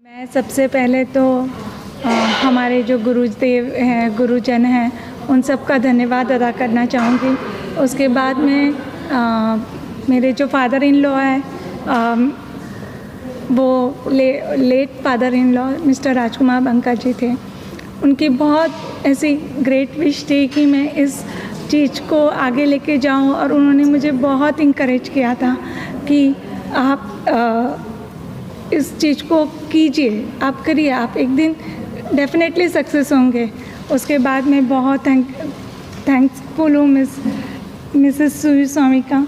मैं सबसे पहले तो हमारे जो गुरुदेव हैं, गुरुजन हैं, उन सब का धन्यवाद अदा करना चाहूँगी। उसके बाद में मेरे जो फादर इन लॉ हैं, वो late father in law mister Rajkumar Banka ji थे। उनकी बहुत ऐसी ग्रेट विश थी कि मैं इस चीज़ को आगे लेके जाऊं, और उन्होंने मुझे बहुत इंकरेज किया था कि आप इस चीज़ को कीजिए, आप करिए, आप एक दिन डेफिनेटली सक्सेस होंगे। उसके बाद मैं बहुत थैंकफुल हूँ मिसेस सुवी स्वामी का।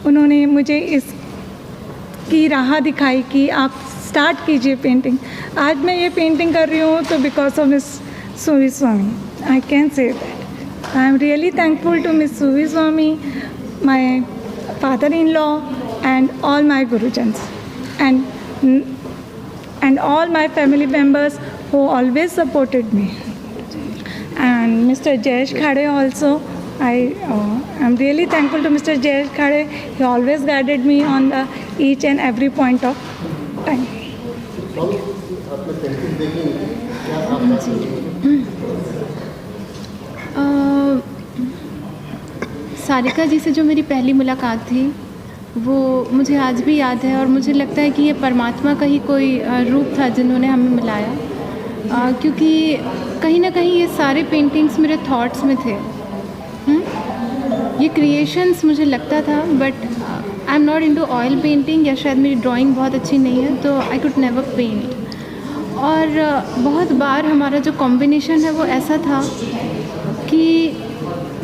उन्होंने मुझे इसकी राह दिखाई कि आप स्टार्ट कीजिए पेंटिंग। आज मैं ये पेंटिंग कर रही हूँ तो because of miss Suvi Swami, I can say that. I am really thankful to miss Suvi Swami, my father in law and all my गुरुजन्स and all my family members who always supported me, and Mr. Jayesh Khade also. I am really thankful to Mr. Jayesh Khade. He always guided me on the each and every point of time. Sarika ji से जो मेरी पहली मुलाकात थी वो मुझे आज भी याद है, और मुझे लगता है कि ये परमात्मा का ही कोई रूप था जिन्होंने हमें मिलाया, क्योंकि कहीं ना कहीं ये सारे पेंटिंग्स मेरे थॉट्स में थे। ये क्रिएशंस मुझे लगता था, but I am not into oil painting, या शायद मेरी ड्राइंग बहुत अच्छी नहीं है, तो आई कुड नेवर पेंट। और बहुत बार हमारा जो कॉम्बिनेशन है वो ऐसा था कि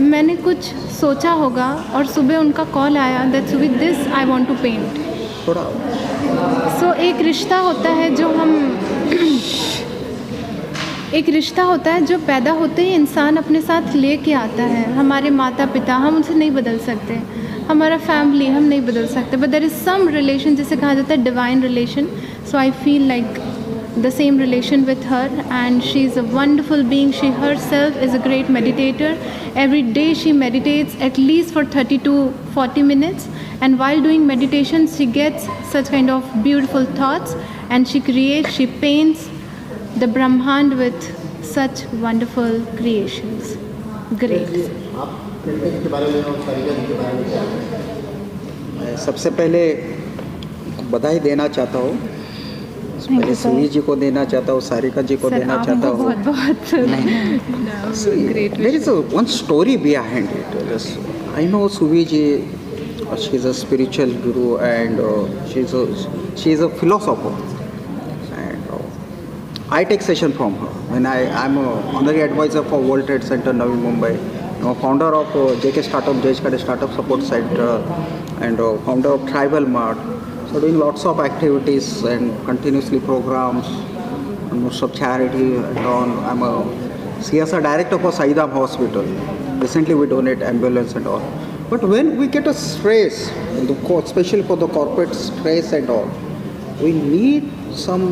मैंने कुछ सोचा होगा और सुबह उनका कॉल आया that with this I want to paint. So एक रिश्ता होता है जो पैदा होते ही इंसान अपने साथ लेके आता है। हमारे माता पिता, हम उनसे नहीं बदल सकते, हमारा फैमिली हम नहीं बदल सकते, but there is some relation, जिसे कहा जाता है divine relation. So I feel like the same relation with her, and she is a wonderful being. She herself is a great meditator. Every day she meditates at least for 30 to 40 minutes, and while doing meditation she gets such kind of beautiful thoughts, and she creates, she paints the Brahmand with such wonderful creations. Great. मैं सबसे पहले बधाई देना चाहता हूँ, पहले सुवी जी को देना चाहता हूँ, सारिका जी को देना चाहता हूँ। There is one story behind it. I know Suvi ji, she is a spiritual guru, and she is a philosopher, and I take session from her when I am a honorary advisor for World Trade Center, Navi Mumbai. I'm a founder of JK Startup, Jayesh Khade Startup Support Center, and founder of Tribal Mart. So doing lots of activities and continuously programs, and most of charity and on. I'm a CSR director for Saidam Hospital. Recently we donate ambulance and all. But when we get a stress, especially for the corporate stress and all, we need some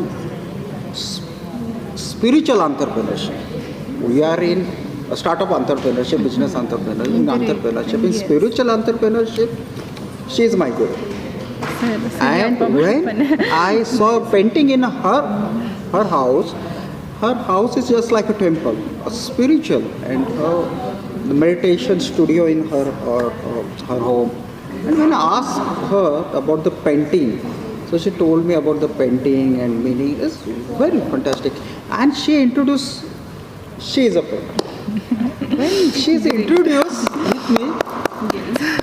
spiritual entrepreneurship. We are in a startup entrepreneurship, business entrepreneurship, in entrepreneurship, in spiritual entrepreneurship. She is my guru. And when I saw painting in her house is just like a temple, a spiritual, and the meditation studio in her home. And when I asked her about the painting, so she told me about the painting and meaning. It's very fantastic. And she introduced, she is a painter. When she's introduced with me,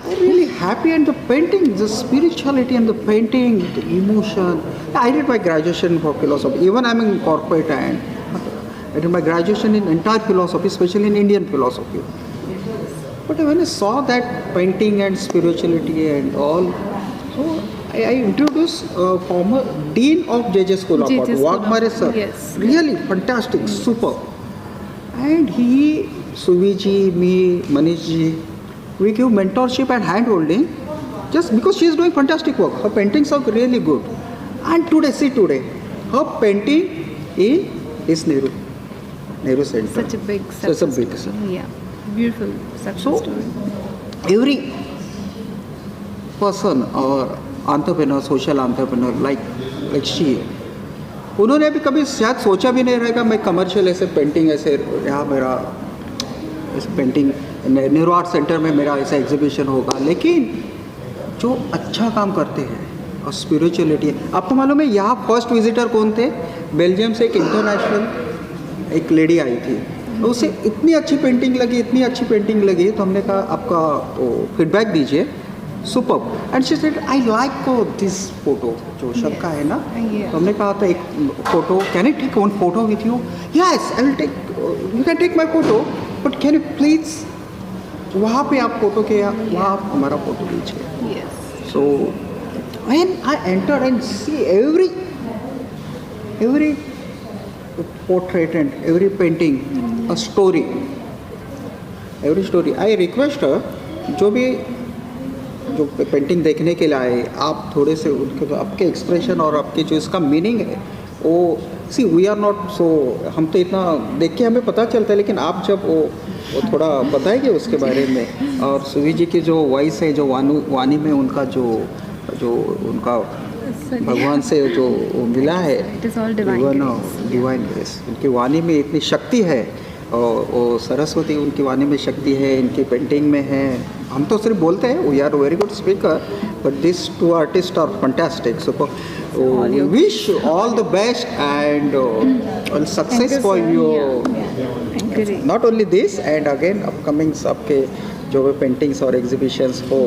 I'm really happy, and the painting, the spirituality and the painting, the emotion. I did my graduation for philosophy. Even I'm in corporate, and I did my graduation in entire philosophy, especially in Indian philosophy. But when I saw that painting and spirituality and all, so I introduced former Dean of JJ School of Art, Wagmare sir. Yes. Really fantastic, super. And he, Suvi ji, me, Manish ji, we give mentorship and hand-holding just because she is doing fantastic work. Her paintings are really good. And today, her painting is Nehru Center. Such a big success. Such a big story. Yeah, beautiful success story. Every person or entrepreneur, social entrepreneur like she, उन्होंने भी कभी शायद सोचा भी नहीं रहेगा मैं commercial ऐसे पेंटिंग ऐसे यहाँ मेरा इस पेंटिंग नेहरू आर्ट सेंटर में मेरा ऐसा एग्जीबिशन होगा, लेकिन जो अच्छा काम करते हैं और स्पिरिचुअलिटी। आपको मालूम है यहाँ फर्स्ट विजिटर कौन थे? बेल्जियम से एक इंटरनेशनल एक लेडी आई थी, उसे इतनी अच्छी पेंटिंग लगी, इतनी अच्छी पेंटिंग लगी, तो हमने कहा आपका फीडबैक दीजिए, superb. And she said I like this photo, जो सबका है ना, तो हमने कहा था एक photo, can I take one photo with you? Yes I will take, you can take my photo, but can you please वहाँ पे आप फोटो के वहाँ आप हमारा फोटो लीजिए। So when I enter and see every portrait and every painting a story, every story. I request her, जो painting देखने के लिए आए, आप थोड़े से उनके आपके एक्सप्रेशन और आपके जो इसका मीनिंग है वो सी वी आर नॉट सो, हम तो इतना देख के हमें पता चलता है, लेकिन आप जब वो थोड़ा बताएंगे उसके बारे में। और सुवी जी की जो वॉइस है, जो वाणी में उनका जो उनका भगवान से जो मिला है, डिवाइन ग्रेस, उनकी वाणी में इतनी शक्ति है, और वो सरस्वती उनकी वाणी में शक्ति है, इनकी पेंटिंग में है। हम तो सिर्फ बोलते हैं we are very good speaker, but this two artist are fantastic. So we wish all the best and success for your not only this and again upcomings, आपके जो भी पेंटिंग्स और एग्जीबिशंस हो,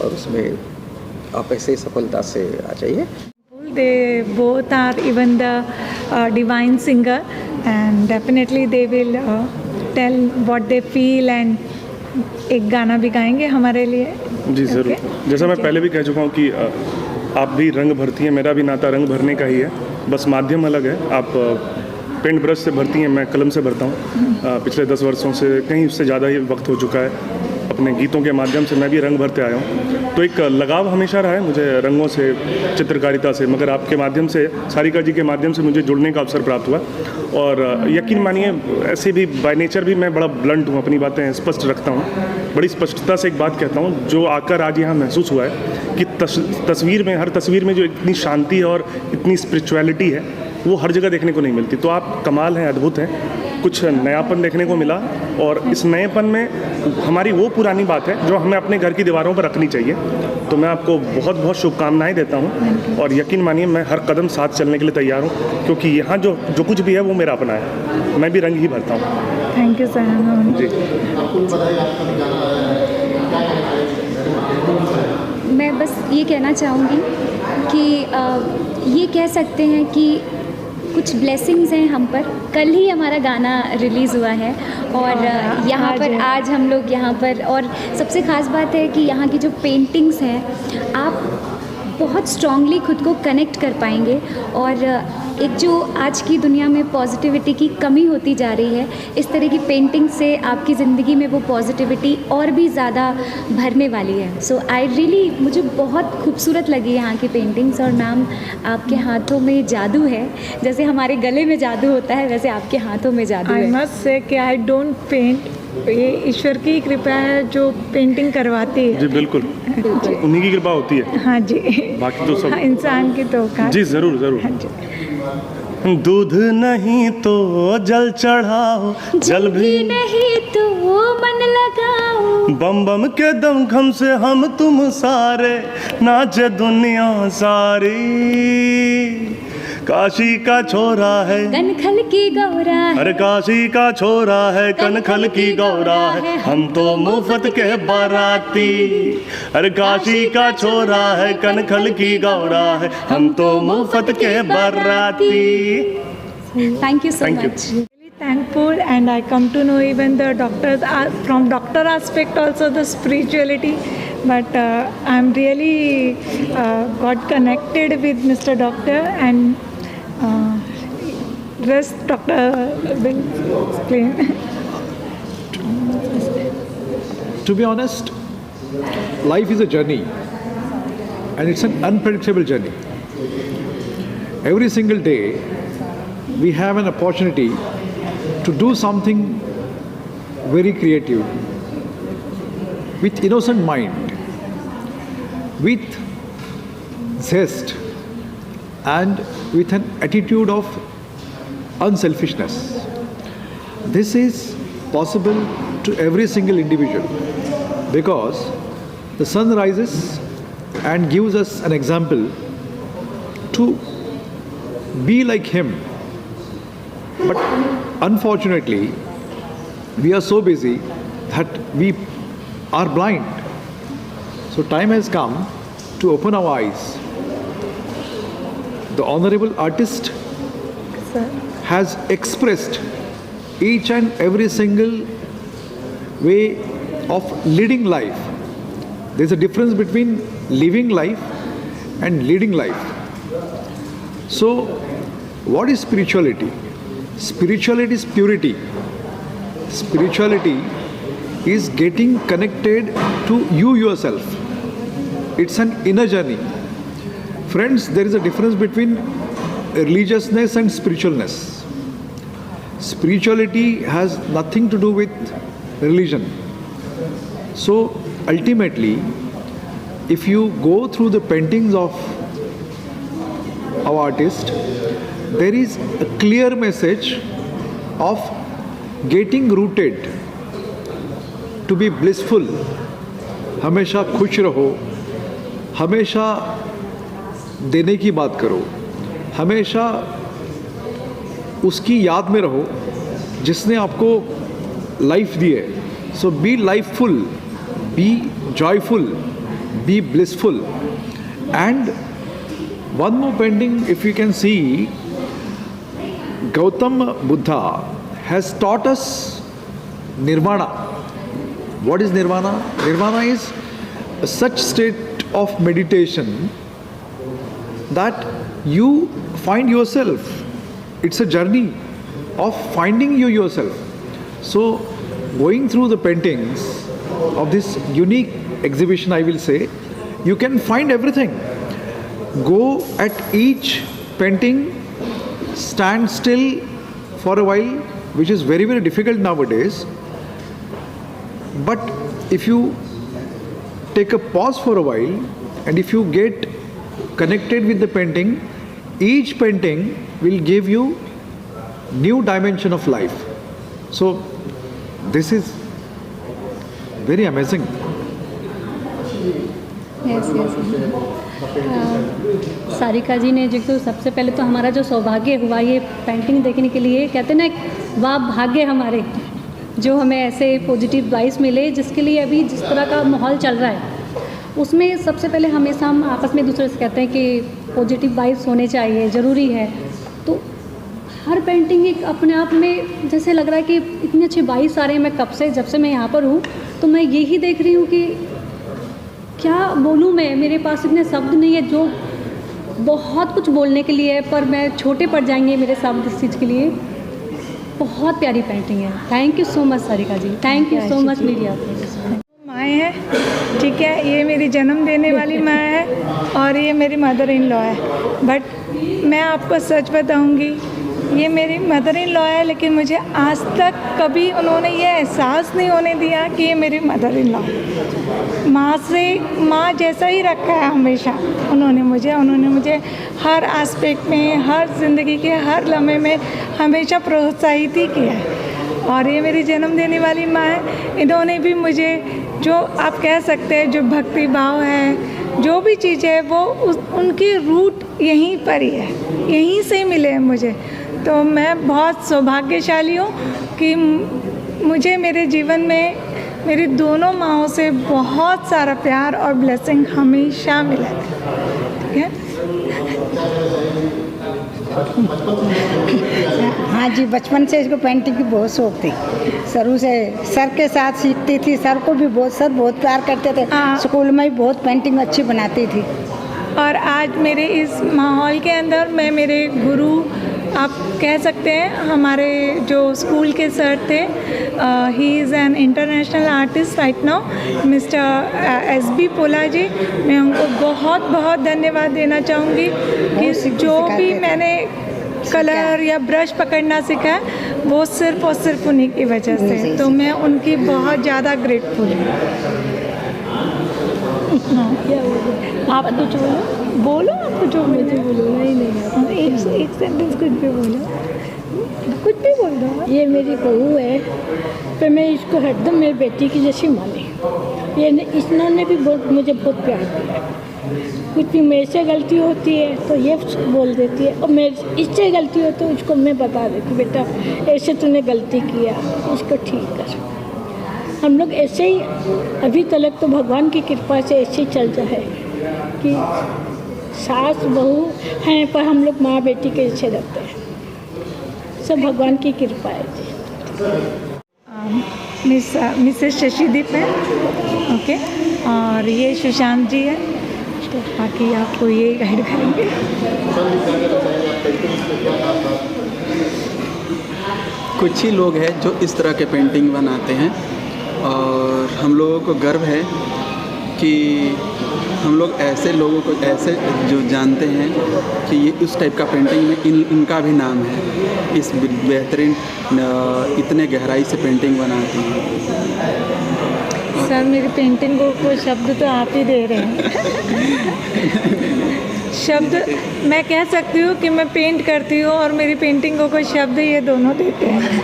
और उसमें आप ऐसे सफलता से आ जाइए। They both are even the divine singer, and definitely they will tell what they feel, and एक गाना भी गाएंगे हमारे लिए। जी ज़रूर। जैसा मैं पहले भी कह चुका हूँ कि आप भी रंग भरती हैं, मेरा भी नाता रंग भरने का ही है, बस माध्यम अलग है। आप पेंट ब्रश से भरती हैं, मैं कलम से भरता हूँ। पिछले 10 वर्षों से, कहीं उससे ज़्यादा ही वक्त हो चुका है, अपने गीतों के माध्यम से मैं भी रंग भरते आया हूँ। तो एक लगाव हमेशा रहा है मुझे रंगों से, चित्रकारिता से, मगर आपके माध्यम से, सारिका जी के माध्यम से मुझे जुड़ने का अवसर प्राप्त हुआ। और यकीन मानिए, ऐसे भी बाय नेचर भी मैं बड़ा ब्लंट हूँ, अपनी बातें स्पष्ट रखता हूँ, बड़ी स्पष्टता से एक बात कहता हूँ, जो आकर आज यहाँ महसूस हुआ है कि तस्वीर में, हर तस्वीर में जो इतनी शांति और इतनी स्पिरिचुअलिटी है, वो हर जगह देखने को नहीं मिलती। तो आप कमाल हैं, अद्भुत हैं, कुछ नयापन देखने को मिला, और इस नएपन में हमारी वो पुरानी बात है जो हमें अपने घर की दीवारों पर रखनी चाहिए। तो मैं आपको बहुत बहुत शुभकामनाएं देता हूँ, और यकीन मानिए मैं हर कदम साथ चलने के लिए तैयार हूँ, क्योंकि यहाँ जो कुछ भी है वो मेरा अपना है, मैं भी रंग ही भरता हूँ। Thank you sir. जी, मैं बस ये कहना चाहूँगी कि ये कह सकते हैं कि कुछ ब्लेसिंग्स हैं हम पर। कल ही हमारा गाना रिलीज़ हुआ है, और यहाँ पर आज हम लोग यहाँ पर, और सबसे ख़ास बात है कि यहाँ की जो पेंटिंग्स हैं, आप बहुत स्ट्रॉन्गली खुद को कनेक्ट कर पाएंगे। और एक जो आज की दुनिया में पॉजिटिविटी की कमी होती जा रही है, इस तरह की पेंटिंग से आपकी ज़िंदगी में वो पॉजिटिविटी और भी ज़्यादा भरने वाली है। सो आई रियली, मुझे बहुत खूबसूरत लगी यहाँ की पेंटिंग्स। और मैम, आपके हाथों में जादू है, जैसे हमारे गले में जादू होता है, वैसे आपके हाथों में जादू है। आई मस्ट से कि आई डोंट पेंट, ये ईश्वर की कृपा है जो पेंटिंग करवाती है। जी बिल्कुल, उन्हीं की कृपा होती है। हाँ जी, बाकी तो सब इंसान की तो का। जी ज़रूर ज़रूर। हाँ जी। दूध नहीं तो जल चढ़ाओ, जल भी नहीं तो मन लगाओ, बम बम के दमखम से हम तुम सारे नाचे दुनिया सारी। काशी का छोरा है, कनखल की गौरा है, अरे काशी का छोरा है, कनखल की गौरा है, हम तो मुफ्त के बाराती। अरे काशी का छोरा है, कनखल की गौरा है, हम तो मुफ्त के बाराती। Thank you so Thank you. Much. Thankful, and I come to know even the doctors are from doctor aspect also the spirituality, but I'm really got connected with Mr. Doctor, and rest Doctor will explain. To be honest, life is a journey, and it's an unpredictable journey. Every single day we have an opportunity to do something very creative, with innocent mind, with zest, and with an attitude of unselfishness. This is possible to every single individual because the sun rises and gives us an example to be like him. But unfortunately, we are so busy that we are blind. So time has come to open our eyes. The honorable artist has expressed each and every single way of leading life. There's a difference between living life and leading life. So, what is spirituality? Spirituality is purity. Spirituality is getting connected to you yourself. It's an inner journey. Friends, there is a difference between religiousness and spiritualness. Spirituality has nothing to do with religion. So ultimately, if you go through the paintings of our artist, there is a clear message of getting rooted, to be blissful. हमेशा खुश रहो, हमेशा देने की बात करो, हमेशा उसकी याद में रहो जिसने आपको लाइफ दी है. So be lifeful, be joyful, be blissful. And one more painting, if you can see, Gautam Buddha has taught us nirvana. What is nirvana? Nirvana is such state of meditation that you find yourself. It's a journey of finding you yourself. So going through the paintings of this unique exhibition, I will say, you can find everything. Go at each painting, stand still for a while, which is very, very difficult nowadays. But if you take a pause for a while and if you get connected with the painting, each painting will give you new dimension of life. So this is very amazing. Sarika ji ने जो तो सबसे पहले तो हमारा जो सौभाग्य हुआ ये पेंटिंग देखने के लिए, कहते ना वाह भाग्य हमारे, जो हमें ऐसे पॉजिटिव वाइब्स मिले, जिसके लिए अभी जिस तरह का माहौल चल रहा है उसमें सबसे पहले हमेशा हम आपस में एक दूसरे से कहते हैं कि पॉजिटिव वाइब्स होने चाहिए, ज़रूरी है. तो हर पेंटिंग एक अपने आप में जैसे लग रहा है कि इतनी अच्छी वाइब्स आ रही हैं. मैं कब से जब से मैं यहाँ पर हूँ तो मैं यही देख रही हूँ कि क्या बोलूँ मैं, मेरे पास इतने शब्द नहीं है जो बहुत कुछ बोलने के लिए है, पर मैं छोटे पड़ जाएंगे मेरे शब्द इस चीज़ के लिए. बहुत प्यारी पेंटिंग है. Thank you so much Sarika ji, thank you so much media. माँ है, ठीक है, ये मेरी जन्म देने वाली माँ है और ये मेरी मदर इन लॉ है. बट मैं आपको सच बताऊंगी, ये मेरी मदर इन लॉ है, लेकिन मुझे आज तक कभी उन्होंने ये एहसास नहीं होने दिया कि ये मेरी मदर इन लॉ है. माँ से माँ जैसा ही रखा है हमेशा उन्होंने मुझे हर एस्पेक्ट में, हर ज़िंदगी के हर लम्हे में हमेशा प्रोत्साहित ही किया है. और ये मेरी जन्म देने वाली माँ है, इन्होंने भी मुझे जो आप कह सकते हैं जो भक्ति भाव है, जो भी चीज़ है वो उनकी रूट यहीं पर ही है, यहीं से ही मिले हैं मुझे. तो मैं बहुत सौभाग्यशाली हूँ कि मुझे मेरे जीवन में मेरी दोनों माँओं से बहुत सारा प्यार और ब्लेसिंग हमेशा मिला है. ठीक है. हाँ जी, बचपन से इसको पेंटिंग की बहुत शौक थी. शुरू से सर के साथ सीखती थी. सर को भी सर बहुत प्यार करते थे. स्कूल में भी बहुत पेंटिंग अच्छी बनाती थी. और आज मेरे इस माहौल के अंदर मैं मेरे गुरु आप कह सकते हैं, हमारे जो स्कूल के सर थे, he is an international artist right now, mister SB पोला जी. मैं उनको बहुत बहुत धन्यवाद देना चाहूँगी कि जो भी मैंने कलर या ब्रश पकड़ना सीखा है वो सिर्फ़ और सिर्फ उन्हीं की वजह से. तो मैं उनकी बहुत ज़्यादा ग्रेटफुल हूँ. आप कुछ बोलो. कुछ और मुझे बोलना ही नहीं आता। एक सेंटेंस कुछ भी बोलो, कुछ भी बोल दो। ये मेरी बहू है, तो मैं इसको हरदम मेरी बेटी की जैसी मानी। ये इन्होंने भी मुझे बहुत प्यार दिया। कुछ भी मेरे से गलती होती है तो ये बोल देती है, और मेरे इससे गलती हो तो उसको मैं बता देती, बेटा ऐसे तूने गलती किया, इसको ठीक कर। हम लोग ऐसे ही अभी तक तो भगवान की कृपा से ऐसे ही चल रहा है कि सास बहू हैं, पर हम लोग माँ बेटी के जैसे रहते हैं। सब भगवान की कृपा है जी। मिसेस शशिदीप है, ओके, और ये सुशांत जी है, तो बाकी आपको ये गाइड करेंगे। कुछ ही लोग हैं जो इस तरह के पेंटिंग बनाते हैं, और हम लोगों को गर्व है कि हम लोग ऐसे लोगों को ऐसे जो जानते हैं कि ये उस टाइप का पेंटिंग में इनका भी नाम है, इस बेहतरीन इतने गहराई से पेंटिंग बनाते हैं। सर मेरी पेंटिंग को शब्द तो आप ही दे रहे हैं। शब्द मैं कह सकती हूँ कि मैं पेंट करती हूँ और मेरी पेंटिंगों को शब्द ये दोनों देते हैं।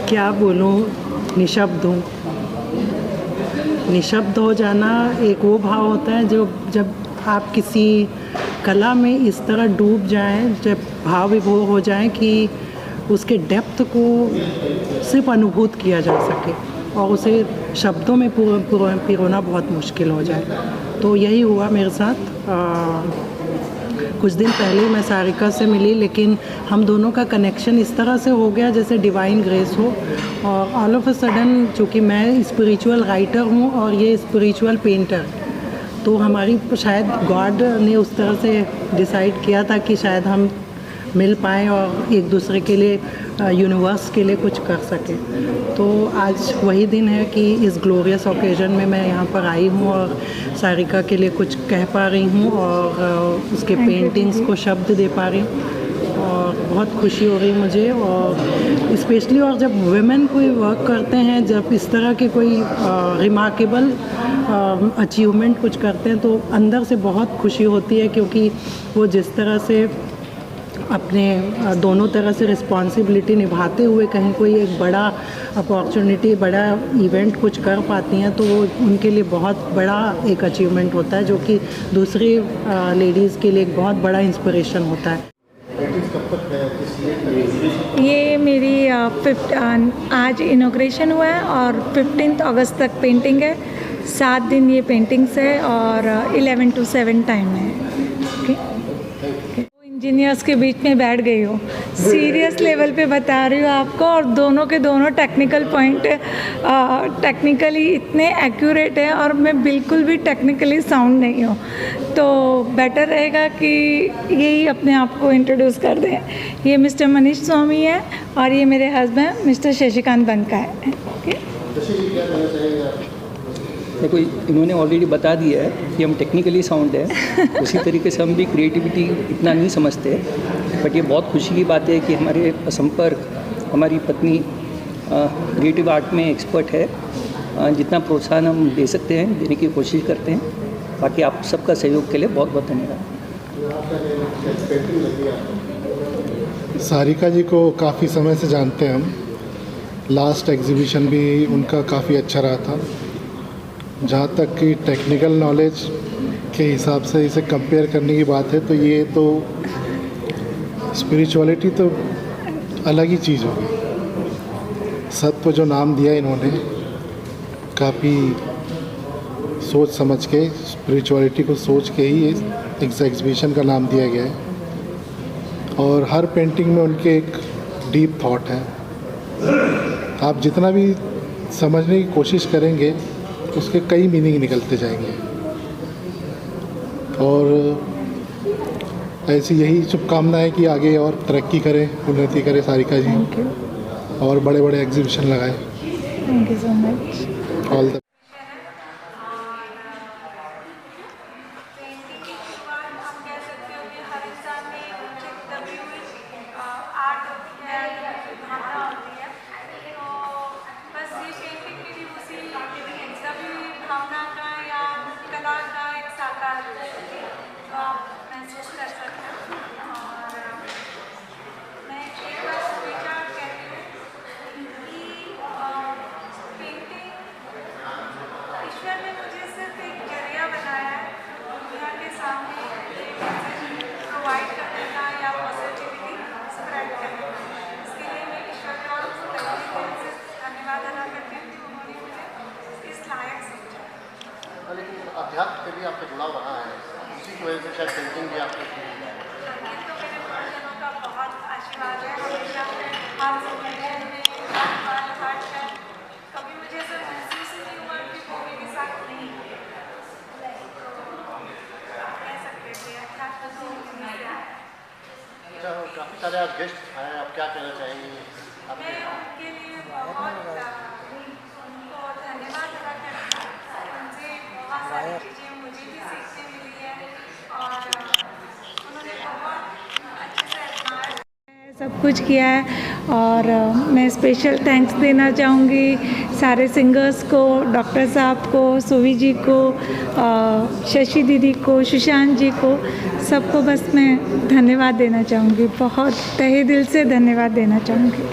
क्या बोलूँ, निशब्द हूँ। निशब्द हो जाना एक वो भाव होता है जो जब आप किसी कला में इस तरह डूब जाएं, जब भाव विभोर हो जाएं कि उसके डेप्थ को सिर्फ अनुभूत किया जा सके और उसे शब्दों में पिरोना बहुत मुश्किल हो जाए। तो यही हुआ मेरे साथ। कुछ दिन पहले मैं सारिका से मिली, लेकिन हम दोनों का कनेक्शन इस तरह से हो गया जैसे डिवाइन ग्रेस हो, और ऑल ऑफ अ सडन, चूँकि मैं स्पिरिचुअल राइटर हूँ और ये स्पिरिचुअल पेंटर, तो हमारी शायद गॉड ने उस तरह से डिसाइड किया था कि शायद हम मिल पाएँ और एक दूसरे के लिए, यूनिवर्स के लिए कुछ कर सकें। तो आज वही दिन है कि इस ग्लोरियस ओकेजन में मैं यहाँ पर आई हूँ और सारिका के लिए कुछ कह पा रही हूँ और उसके पेंटिंग्स को शब्द दे पा रही हूँ, और बहुत खुशी हो रही मुझे। और स्पेशली और जब वुमेन कोई वर्क करते हैं, जब इस तरह के कोई रिमार्केबल अचीवमेंट कुछ करते हैं, तो अंदर से बहुत खुशी होती है, क्योंकि वो जिस तरह से अपने दोनों तरह से रिस्पॉन्सिबिलिटी निभाते हुए कहीं कोई एक बड़ा अपॉर्चुनिटी, बड़ा इवेंट कुछ कर पाती हैं, तो वो उनके लिए बहुत बड़ा एक अचीवमेंट होता है, जो कि दूसरी लेडीज़ के लिए एक बहुत बड़ा इंस्पिरेशन होता है। ये मेरी आज इनॉग्रेशन हुआ है और 15 अगस्त तक पेंटिंग है। 7 दिन ये पेंटिंग्स है और 11 to 7 टाइम है। इंजीनियर्स के बीच में बैठ गई हो, सीरियस लेवल पे बता रही हूँ आपको, और दोनों के दोनों टेक्निकल पॉइंट टेक्निकली इतने एक्यूरेट है और मैं बिल्कुल भी टेक्निकली साउंड नहीं हूँ, तो बेटर रहेगा कि यही अपने आप को इंट्रोड्यूस कर दें। ये मिस्टर मनीष स्वामी है और ये मेरे हस्बैंड मिस्टर शशिकांत बनका है। देखो, इन्होंने ऑलरेडी बता दिया है कि हम टेक्निकली साउंड है, उसी तरीके से हम भी क्रिएटिविटी इतना नहीं समझते, बट ये बहुत खुशी की बात है कि हमारे संपर्क, हमारी पत्नी क्रिएटिव आर्ट में एक्सपर्ट है। जितना प्रोत्साहन हम दे सकते हैं देने की कोशिश करते हैं। बाकी आप सबका सहयोग के लिए बहुत बहुत धन्यवाद। सारिका जी को काफ़ी समय से जानते हैं हम, लास्ट एग्जीबिशन भी उनका काफ़ी अच्छा रहा था। जहाँ तक कि टेक्निकल नॉलेज के हिसाब से इसे कंपेयर करने की बात है, तो ये तो स्पिरिचुअलिटी तो अलग ही चीज़ होगी। सत्व जो नाम दिया इन्होंने, काफ़ी सोच समझ के, स्पिरिचुअलिटी को सोच के ही इस एग्जीबिशन का नाम दिया गया है। और हर पेंटिंग में उनके एक डीप थॉट है। आप जितना भी समझने की कोशिश करेंगे उसके कई मीनिंग निकलते जाएंगे। और ऐसी यही शुभकामना है कि आगे और तरक्की करें, उन्नति करें सारिका जी, और बड़े बड़े एग्जीबिशन लगाएं। Thank you so much. All the भावना को आप महसूस कर सकते हो। और मैं एक बार विचार कहती हूँ कि पेंटिंग ईश्वर ने मुझे सिर्फ एक जरिया बनाया है दुनिया के सामने प्रोवाइड करने का या पॉजिटिविटी स्प्रेड करने का। इसके लिए मैं ईश्वर का और से धन्यवाद अदा करती हूँ कि उन्होंने मुझे इस लायक समझा। लेकिन अध्यात्म के भी आपका जुड़ाव रहा है, उसी की वजह से शायद पेंटिंग भी आपको संगीत तो मेरे गुरुजनों का बहुत आशीर्वाद है। हमेशा हर जिंदगी में कभी मुझे ऐसा महसूस ही नहीं हुआ कि वो मेरे साथ नहीं है। कह सकते थे अध्यात्म तो अच्छा, काफ़ी सारे आज गेस्ट आए, आप क्या कहना चाहेंगे? मैं उनके लिए बहुत उनको धन्यवाद अदा करती हूँ। उनसे बहुत सारी चीज़ें मुझे भी सीखने मिली है और उन्होंने बहुत अच्छे से एडमायर सब कुछ किया है। और मैं स्पेशल थैंक्स देना चाहूँगी सारे सिंगर्स को, डॉक्टर साहब को, सुवी जी को, शशि दीदी को, सुशांत जी को, सबको बस मैं धन्यवाद देना चाहूँगी। बहुत तहे दिल से धन्यवाद देना चाहूँगी।